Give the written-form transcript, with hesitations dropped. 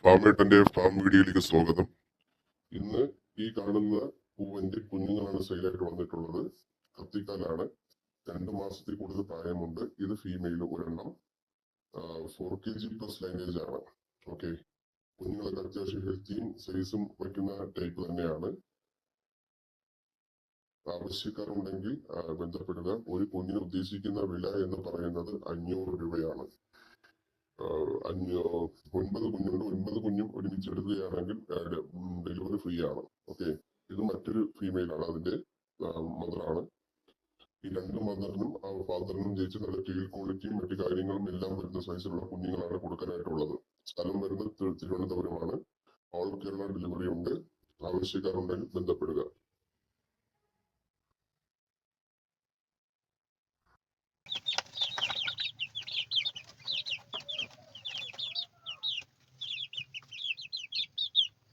ഫാമേട്ടന്റെ farm വീഡിയോയിലേക്ക് സ്വാഗതം. ഇന്ന് ഈ കാണുന്ന പൂവിന്റെ കുഞ്ഞുങ്ങളാണ് സെയിലായിട്ട് വന്നിട്ടുള്ളത്. കത്തിക്കാലാണ്. 2 മാസത്തിൽ കൂടുതൽ പ്രായമുണ്ട്. ഇത് ഫീമെയിൽ ഒരെണ്ണം. 4 kg പ്ലസ് ലൈനേജ് ആണ്. ഓക്കെ, കുഞ്ഞുങ്ങളൊക്കെ അത്യാവശ്യം ഹെൽത്തിയും സൈസും വയ്ക്കുന്ന ടൈപ്പ് തന്നെയാണ്. ആവശ്യക്കാരുണ്ടെങ്കിൽ ബന്ധപ്പെടുക. ഒരു കുഞ്ഞിന് ഉദ്ദേശിക്കുന്ന വില എന്ന് പറയുന്നത് 500 രൂപയാണ്. 9 കുഞ്ഞുണ്ട്. 9 കുഞ്ഞും ഒരുമിച്ച് എടുക്കുകയാണെങ്കിൽ ഡെലിവറി ഫ്രീ ആണ്. ഓക്കെ, ഇത് മറ്റൊരു ഫീമെയിൽ ആണ്, അതിന്റെ മദറാണ്. ഈ 2 മദറിനും ഫാദറിനും ജയിച്ച് നല്ല ടീൽ ക്വാളിറ്റിയും മറ്റു കാര്യങ്ങളും എല്ലാം വരുന്ന സൈസിലുള്ള കുഞ്ഞുങ്ങളാണ് കൊടുക്കാനായിട്ടുള്ളത്. സ്ഥലം വരുന്നത് തിരുവനന്തപുരമാണ്. ഓൾ കേരള ഡെലിവറി ഉണ്ട്. ആവശ്യക്കാരുണ്ടെങ്കിൽ ബന്ധപ്പെടുക.